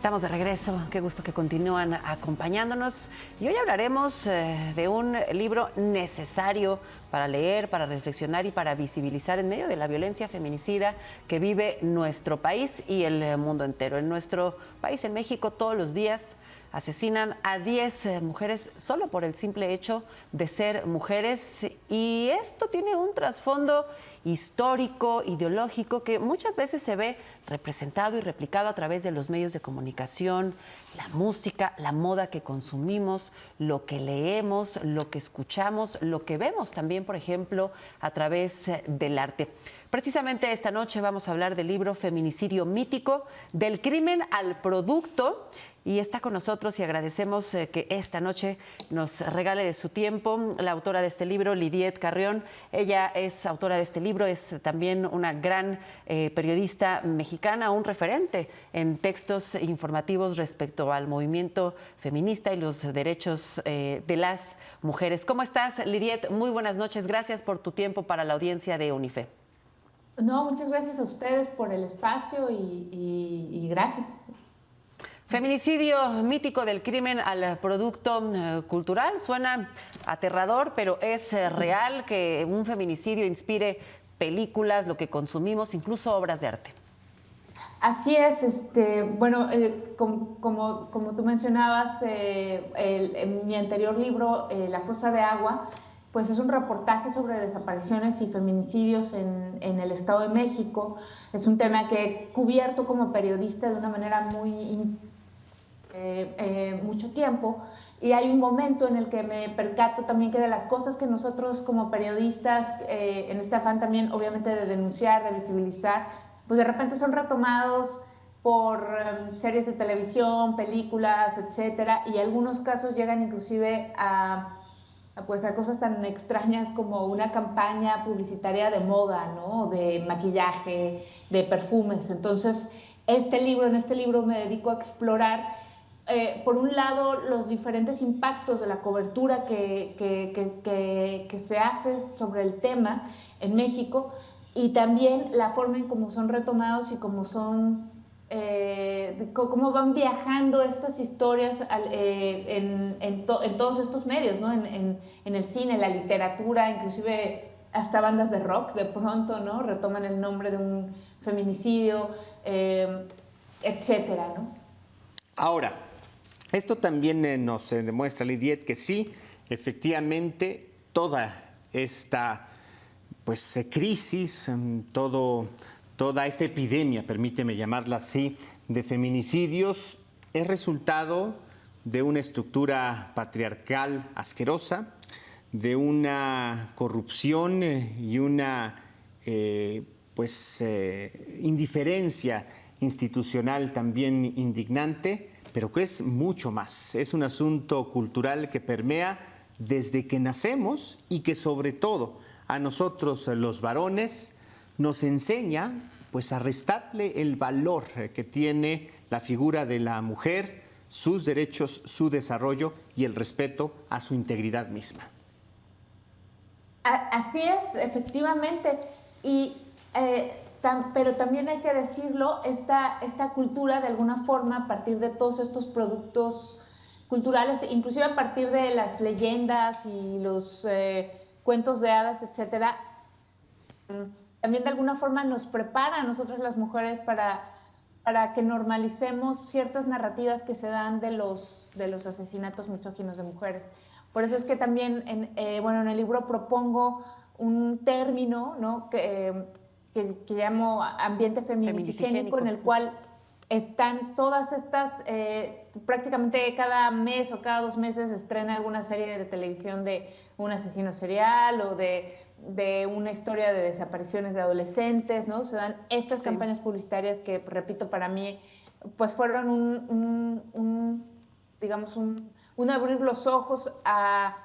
Estamos de regreso, qué gusto que continúan acompañándonos y hoy hablaremos de un libro necesario para leer, para reflexionar y para visibilizar en medio de la violencia feminicida que vive nuestro país y el mundo entero. En nuestro país, en México, todos los días asesinan a 10 mujeres solo por el simple hecho de ser mujeres, y esto tiene un trasfondo histórico, ideológico, que muchas veces se ve representado y replicado a través de los medios de comunicación, la música, la moda que consumimos, lo que leemos, lo que escuchamos, lo que vemos también, por ejemplo, a través del arte. Precisamente esta noche vamos a hablar del libro Feminicidio Mítico, del crimen al producto, y está con nosotros y agradecemos que esta noche nos regale de su tiempo la autora de este libro, Lidiet Carrión. Ella es autora de este libro, es también una gran periodista mexicana, un referente en textos informativos respecto al movimiento feminista y los derechos de las mujeres. ¿Cómo estás, Lidiet? Muy buenas noches, gracias por tu tiempo para la audiencia de Unife. No, muchas gracias a ustedes por el espacio y gracias. Feminicidio mítico, del crimen al producto cultural. Suena aterrador, pero es real que un feminicidio inspire películas, lo que consumimos, incluso obras de arte. Así es, bueno, como tú mencionabas, en mi anterior libro, La Fosa de Agua, pues es un reportaje sobre desapariciones y feminicidios en el Estado de México. Es un tema que he cubierto como periodista de una manera mucho tiempo, y hay un momento en el que me percato también que de las cosas que nosotros como periodistas, en este afán también obviamente de denunciar, de visibilizar, pues de repente son retomados por series de televisión, películas, etcétera, y algunos casos llegan inclusive pues a cosas tan extrañas como una campaña publicitaria de moda, ¿no? De maquillaje, de perfumes. Entonces, en este libro me dedico a explorar, por un lado, los diferentes impactos de la cobertura que se hace sobre el tema en México, y también la forma en cómo son retomados y cómo van viajando estas historias en todos estos medios, ¿no? En el cine, la literatura, inclusive hasta bandas de rock de pronto, ¿no? Retoman el nombre de un feminicidio, etcétera, ¿no? Ahora, esto también nos demuestra, Lidiet, que sí, efectivamente, toda esta crisis, toda esta epidemia, permíteme llamarla así, de feminicidios, es resultado de una estructura patriarcal asquerosa, de una corrupción y una indiferencia institucional también indignante, pero que es mucho más. Es un asunto cultural que permea desde que nacemos y que sobre todo a nosotros los varones nos enseña pues a restarle el valor que tiene la figura de la mujer, sus derechos, su desarrollo y el respeto a su integridad misma. Así es, efectivamente, pero también hay que decirlo, esta cultura de alguna forma, a partir de todos estos productos culturales, inclusive a partir de las leyendas y los cuentos de hadas, etcétera, también de alguna forma nos prepara a nosotras las mujeres para que normalicemos ciertas narrativas que se dan de los asesinatos misóginos de mujeres. Por eso es que también en el libro propongo un término, ¿no? que llamo ambiente feminisigénico, en el cual están todas estas, prácticamente cada mes o cada 2 meses se estrena alguna serie de televisión de un asesino serial o de una historia de desapariciones de adolescentes, ¿no? Se dan estas campañas publicitarias que, repito, para mí, pues fueron digamos, un abrir los ojos a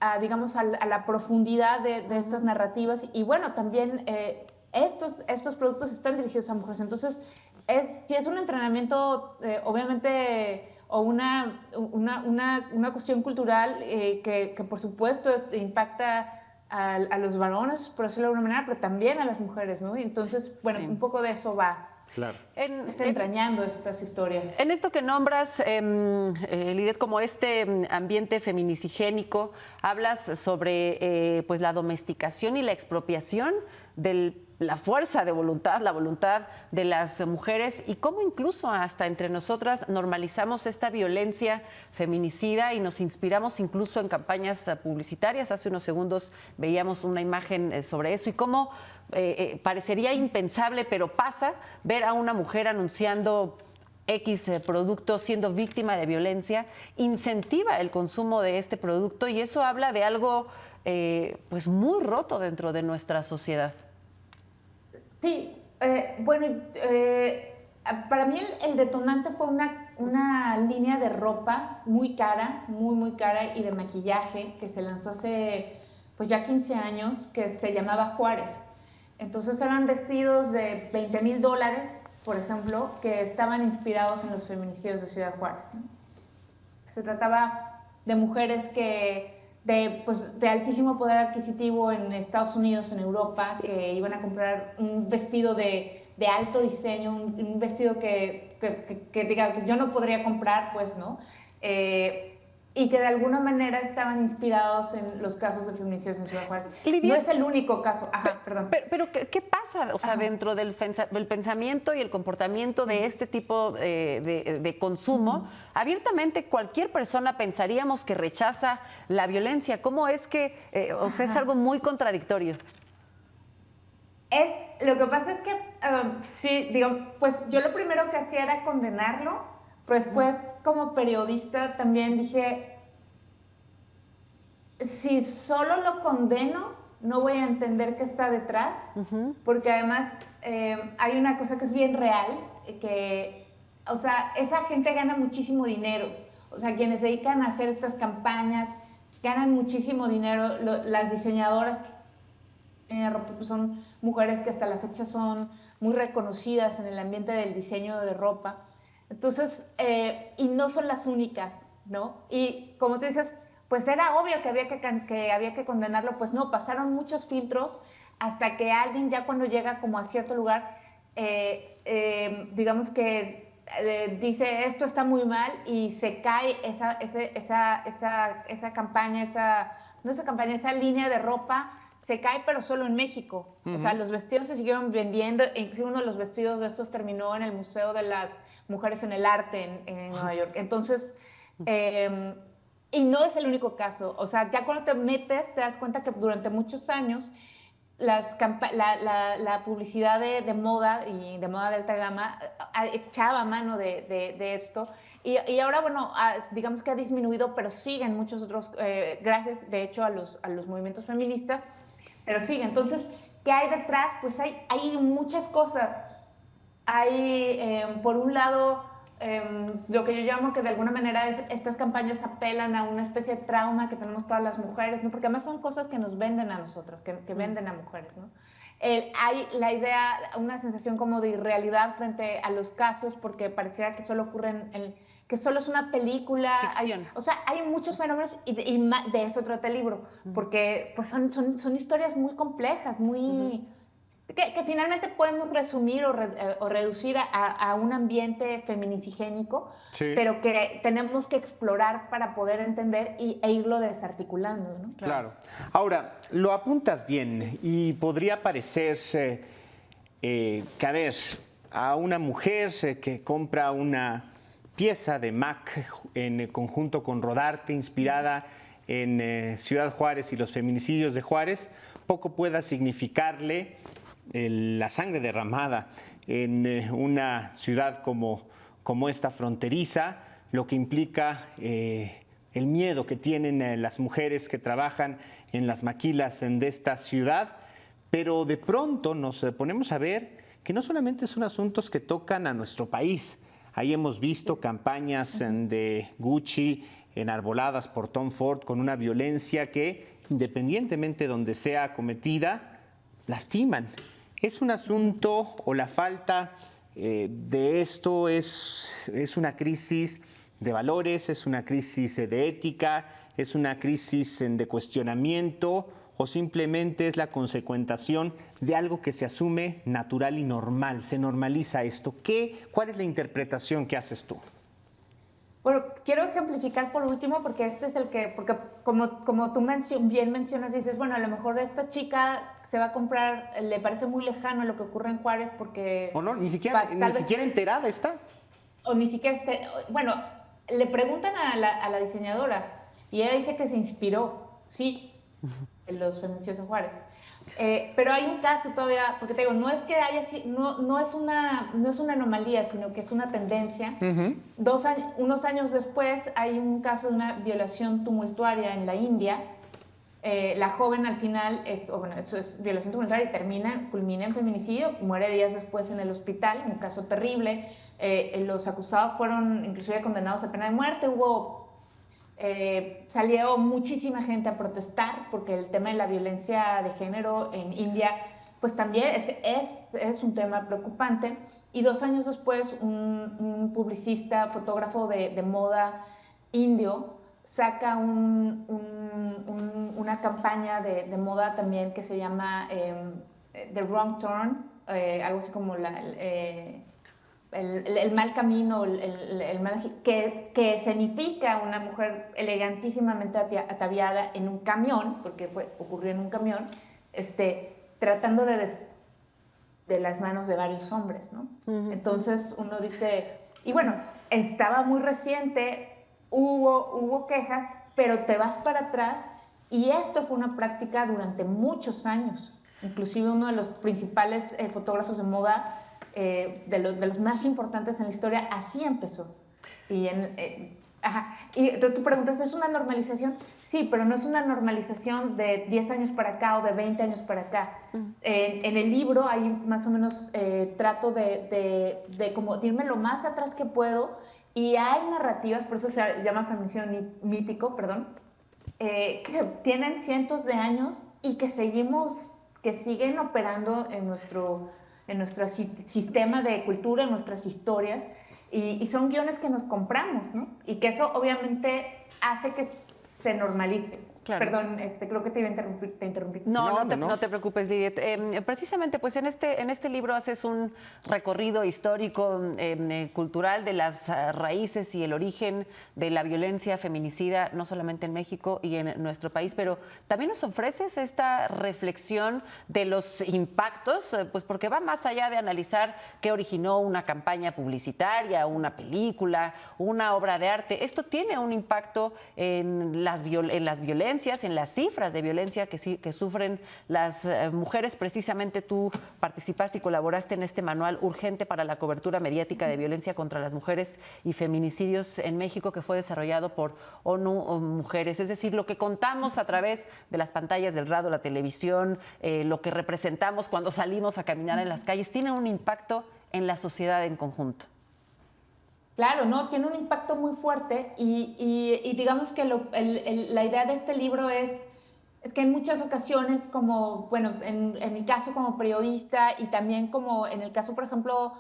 la profundidad de estas narrativas. Y bueno, también estos productos están dirigidos a mujeres. Entonces, si es un entrenamiento, obviamente, o una cuestión cultural que por supuesto impacta a los varones, por decirlo de alguna manera, pero también a las mujeres, ¿no? Y entonces, bueno, un poco de eso va Claro. Desentrañando estas historias. En esto que nombras, Lidet, como este ambiente feminicigénico, hablas sobre pues la domesticación y la expropiación de la fuerza de voluntad, la voluntad de las mujeres y cómo incluso hasta entre nosotras normalizamos esta violencia feminicida y nos inspiramos incluso en campañas publicitarias. Hace unos segundos veíamos una imagen sobre eso y cómo parecería impensable, pero pasa, ver a una mujer anunciando X producto siendo víctima de violencia, incentiva el consumo de este producto y eso habla de algo pues muy roto dentro de nuestra sociedad. Sí, para mí el detonante fue una línea de ropa muy cara, muy cara, y de maquillaje que se lanzó hace pues ya 15 años, que se llamaba Juárez. Entonces eran vestidos de $20,000, por ejemplo, que estaban inspirados en los feminicidios de Ciudad Juárez, ¿no? Se trataba de mujeres de altísimo poder adquisitivo en Estados Unidos, en Europa, que iban a comprar un vestido de alto diseño, un vestido que diga, que yo no podría comprar, pues, ¿no? Y que de alguna manera estaban inspirados en los casos de feminicidios en Ciudad Juárez. Lidia, no es el único caso. Ajá, perdón. Pero ¿qué pasa? O sea, dentro del pensamiento y el comportamiento de este tipo de consumo, abiertamente cualquier persona pensaríamos que rechaza la violencia. ¿Cómo es que, o sea, es algo muy contradictorio? Lo que pasa es que, sí, digo, pues yo lo primero que hacía era condenarlo, pero después como periodista también dije, si solo lo condeno, no voy a entender qué está detrás, porque además hay una cosa que es bien real, que, o sea, esa gente gana muchísimo dinero, o sea, quienes se dedican a hacer estas campañas ganan muchísimo dinero, las diseñadoras pues son mujeres que hasta la fecha son muy reconocidas en el ambiente del diseño de ropa. Entonces, y no son las únicas, ¿no? Y como tú dices, pues era obvio que había que condenarlo, pues no, pasaron muchos filtros hasta que alguien ya cuando llega como a cierto lugar, digamos que dice esto está muy mal y se cae esa campaña, esa línea de ropa, se cae, pero solo en México. O sea, los vestidos se siguieron vendiendo, incluso uno de los vestidos de estos terminó en el Museo de las Mujeres en el Arte en Nueva York. Entonces, y no es el único caso. O sea, ya cuando te metes, te das cuenta que durante muchos años la publicidad de moda y de moda de alta gama echaba mano de esto. Y ahora, bueno, digamos que ha disminuido, pero siguen muchos otros, gracias, de hecho, a los movimientos feministas, pero sigue. Entonces, ¿qué hay detrás? Pues hay muchas cosas. Hay, por un lado, lo que yo llamo que de alguna manera estas campañas apelan a una especie de trauma que tenemos todas las mujeres, ¿no? Porque además son cosas que nos venden a nosotras, que venden a mujeres, ¿no? Hay la idea, una sensación como de irrealidad frente a los casos, porque pareciera que solo ocurren que solo es una película. O sea, hay muchos fenómenos y de eso trata el libro, porque pues son historias muy complejas, muy... Que finalmente podemos resumir o reducir a un ambiente feminicigénico, sí, pero que tenemos que explorar para poder entender e irlo desarticulando, ¿no? Claro. Ahora, lo apuntas bien y podría parecerse que, a ver, a una mujer que compra una pieza de MAC en conjunto con Rodarte, inspirada en Ciudad Juárez y los feminicidios de Juárez, poco pueda significarle la sangre derramada en una ciudad como esta fronteriza, lo que implica el miedo que tienen las mujeres que trabajan en las maquilas de esta ciudad, pero de pronto nos ponemos a ver que no solamente son asuntos que tocan a nuestro país. Ahí hemos visto campañas de Gucci enarboladas por Tom Ford con una violencia que, independientemente de donde sea cometida, lastiman. Es un asunto, o la falta de esto es una crisis de valores, es una crisis de ética, es una crisis de cuestionamiento, o simplemente es la consecuentación de algo que se asume natural y normal? Se normaliza esto. ¿Cuál es la interpretación que haces tú? Bueno, quiero ejemplificar por último, porque este es el que, porque como tú bien mencionas, dices, bueno, a lo mejor esta chica se va a comprar, le parece muy lejano lo que ocurre en Juárez porque... O no, ni siquiera enterada está. O ni siquiera bueno, le preguntan a la diseñadora y ella dice que se inspiró, sí, en los feminicidios en Juárez. Pero hay un caso todavía, porque te digo, no es que no es una anomalía, sino que es una tendencia. Unos años después hay un caso de una violación tumultuaria en la India. La joven al final, eso es violación tumultuaria y culmina en feminicidio, muere días después en el hospital, un caso terrible. Los acusados fueron inclusive condenados a pena de muerte. Salió muchísima gente a protestar porque el tema de la violencia de género en India pues también es un tema preocupante. Y 2 años después un publicista, fotógrafo de moda indio saca una campaña de moda también que se llama The Wrong Turn, algo así como el mal camino, que escenifica una mujer elegantísimamente ataviada en un camión, porque ocurrió en un camión, tratando de las manos de varios hombres, ¿no? Entonces uno dice, y bueno, estaba muy reciente, hubo quejas, pero te vas para atrás y esto fue una práctica durante muchos años. Inclusive uno de los principales fotógrafos de moda, de los más importantes en la historia, así empezó. Y tú preguntas, ¿es una normalización? Sí, pero no es una normalización de 10 años para acá o de 20 años para acá. En el libro ahí más o menos trato de como irme lo más atrás que puedo, y hay narrativas, por eso se llama feminicidio mítico, perdón, que tienen cientos de años y que siguen operando en nuestro sistema de cultura, en nuestras historias, y son guiones que nos compramos, ¿no? Y que eso obviamente hace que se normalice. Claro. Perdón, creo que te iba a interrumpir, te interrumpí. No te preocupes, Lidiet. Precisamente, pues en este libro haces un recorrido histórico, cultural de las raíces y el origen de la violencia feminicida, no solamente en México y en nuestro país, pero también nos ofreces esta reflexión de los impactos, pues porque va más allá de analizar qué originó una campaña publicitaria, una película, una obra de arte. Esto tiene un impacto en las violencias, en las cifras de violencia que sufren las mujeres. Precisamente tú participaste y colaboraste en este manual urgente para la cobertura mediática de violencia contra las mujeres y feminicidios en México, que fue desarrollado por ONU Mujeres. Es decir, lo que contamos a través de las pantallas del radio, la televisión, lo que representamos cuando salimos a caminar en las calles, tiene un impacto en la sociedad en conjunto. Claro, ¿no? Tiene un impacto muy fuerte y digamos que la idea de este libro es que en muchas ocasiones, como, bueno, en mi caso como periodista y también como en el caso, por ejemplo,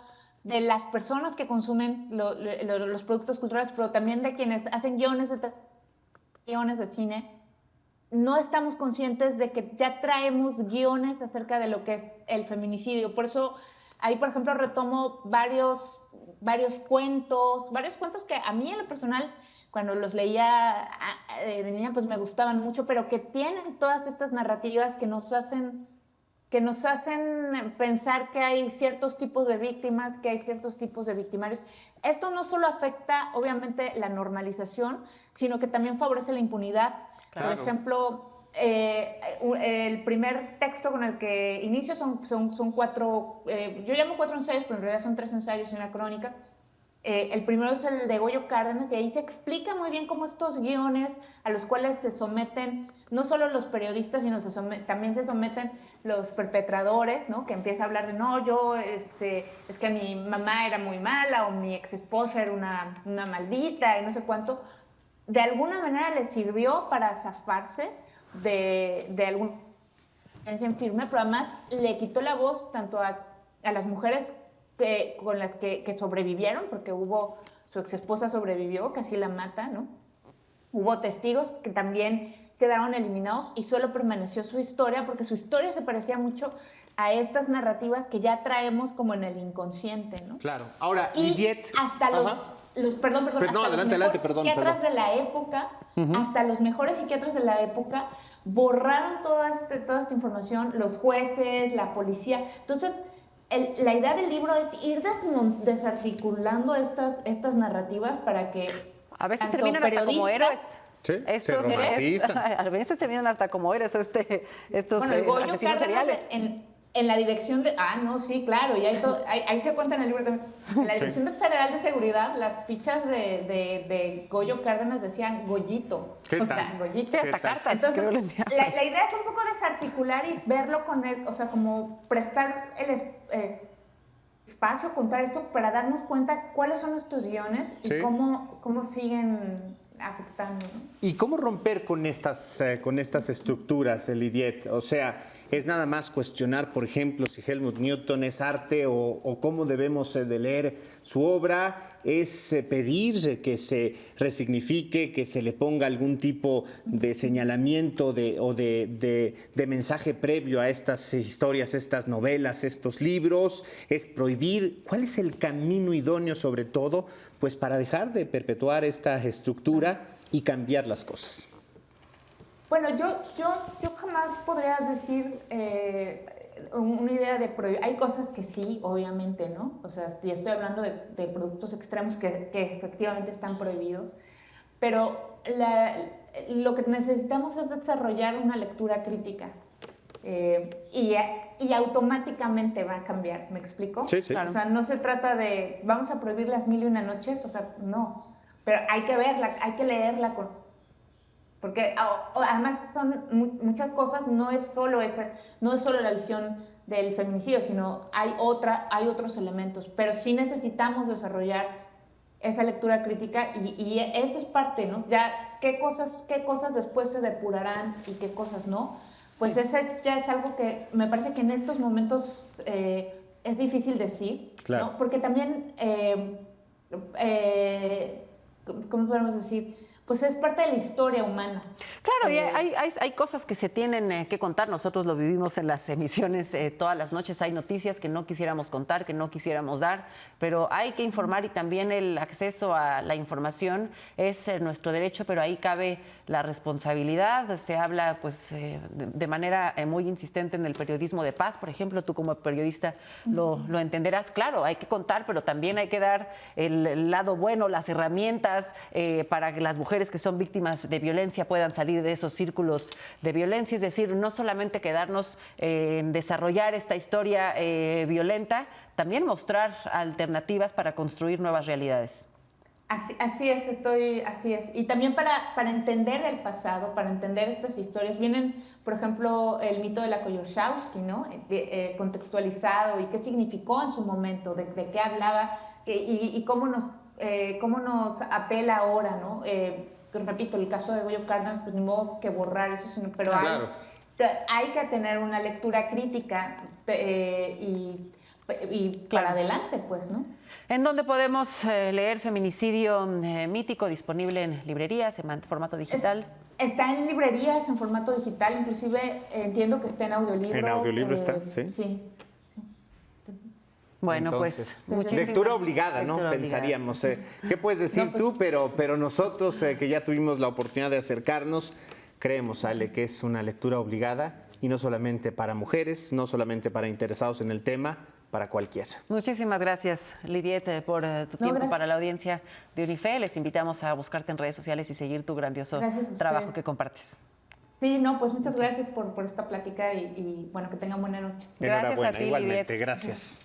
de las personas que consumen los productos culturales, pero también de quienes hacen guiones de cine, no estamos conscientes de que ya traemos guiones acerca de lo que es el feminicidio. Por eso ahí, por ejemplo, retomo varios cuentos que a mí en lo personal, cuando los leía de niña, pues me gustaban mucho, pero que tienen todas estas narrativas que nos hacen pensar que hay ciertos tipos de víctimas, que hay ciertos tipos de victimarios. Esto no solo afecta, obviamente, la normalización, sino que también favorece la impunidad. Claro. Por ejemplo, el primer texto con el que inicio son 4, yo llamo 4 ensayos, pero en realidad son 3 ensayos y una crónica. El primero es el de Goyo Cárdenas, y ahí se explica muy bien cómo estos guiones a los cuales se someten no solo los periodistas, sino también se someten los perpetradores, ¿no? Que empieza a hablar de, no, es que mi mamá era muy mala, o mi ex esposa era una maldita, y no sé cuánto. De alguna manera les sirvió para zafarse de alguna en firme, pero además le quitó la voz tanto a las mujeres con las que sobrevivieron, porque su ex esposa sobrevivió, casi la mata, ¿no? Hubo testigos que también quedaron eliminados y solo permaneció su historia, porque su historia se parecía mucho a estas narrativas que ya traemos como en el inconsciente, ¿no? Claro. Ahora, Y Lidiet... hasta los perdón, Pues no, hasta adelante, los adelante, mejores perdón. psiquiatras de la época, hasta los mejores psiquiatras de la época borraron toda esta información, los jueces, la policía. Entonces, la idea del libro es ir desarticulando estas narrativas para que A veces tanto terminan hasta como periodistas- héroes. Sí, se romantizan. A veces terminan hasta como héroes estos Bueno, el Goyo asesinos Cárdenas seriales. en la dirección de... Ah, no, sí, claro, y ahí se cuenta en el libro también. En la Dirección Federal de Seguridad, las fichas de Goyo Cárdenas decían Goyito. ¿Qué O tal? sea, Goyito. Sí, hasta cartas, Entonces, creo le enviaron. la idea es un poco desarticular y verlo con él, o sea, como prestar el espacio, contar esto para darnos cuenta cuáles son estos guiones y Sí. cómo siguen afectando, ¿no? ¿Y cómo romper con estas estructuras, Lidiet? O sea, ¿es nada más cuestionar, por ejemplo, si Helmut Newton es arte o cómo debemos de leer su obra? ¿Es pedir que se resignifique, que se le ponga algún tipo de señalamiento o de mensaje previo a estas historias, estas novelas, estos libros? ¿Es prohibir? ¿Cuál es el camino idóneo, sobre todo, pues para dejar de perpetuar esta estructura y cambiar las cosas? Bueno, yo jamás podría decir una idea de prohibir. Hay cosas que sí, obviamente, ¿no? O sea, y estoy hablando de productos extremos que efectivamente están prohibidos, pero lo que necesitamos es desarrollar una lectura crítica. Y automáticamente va a cambiar, ¿me explico? Sí, sí. O sea, no se trata de vamos a prohibir las 1001 noches, o sea, no. Pero hay que verla, hay que leerla porque además son muchas cosas, no es solo la visión del feminicidio, sino hay otros elementos, pero sí necesitamos desarrollar esa lectura crítica y eso es parte, ¿no? Ya qué cosas después se depurarán y qué cosas no, pues Sí. ese ya es algo que me parece que en estos momentos es difícil decir, Claro. ¿no? Porque también, ¿cómo podemos decir? Pues es parte de la historia humana. Claro, y hay cosas que se tienen que contar. Nosotros lo vivimos en las emisiones todas las noches. Hay noticias que no quisiéramos contar, que no quisiéramos dar, pero hay que informar y también el acceso a la información es nuestro derecho, pero ahí cabe la responsabilidad. Se habla pues de manera muy insistente en el periodismo de paz, por ejemplo. Tú como periodista lo entenderás. Claro, hay que contar, pero también hay que dar el lado bueno, las herramientas para que las mujeres que son víctimas de violencia puedan salir de esos círculos de violencia, es decir, no solamente quedarnos en desarrollar esta historia violenta, también mostrar alternativas para construir nuevas realidades. Así es. Y también para entender el pasado, para entender estas historias, vienen, por ejemplo, el mito de la Koyorowski, ¿no? Contextualizado y qué significó en su momento, de qué hablaba y cómo nos apela ahora, ¿no? Repito, el caso de Goyo Cárdenas, pues ni modo que borrar eso, pero Claro. hay que tener una lectura crítica y para adelante, pues, ¿no? ¿En dónde podemos leer Feminicidio Mítico, disponible en librerías, en formato digital? Está en librerías, en formato digital, inclusive entiendo que está en audiolibro. En audiolibro está, sí. Sí. Bueno, Entonces, pues muchísimas lectura obligada, ¿no? lectura obligada. Pensaríamos. ¿Qué puedes decir tú? Pero nosotros que ya tuvimos la oportunidad de acercarnos, creemos, Ale, que es una lectura obligada y no solamente para mujeres, no solamente para interesados en el tema, para cualquiera. Muchísimas gracias, Lidiet, por tu tiempo gracias. para la audiencia de Unife. Les invitamos a buscarte en redes sociales y seguir tu grandioso Gracias a ustedes. trabajo que compartes. Sí, no, pues muchas gracias por esta plática y bueno, que tengan buena noche. Gracias a Enhorabuena, ti, igualmente. Lidiet. Gracias.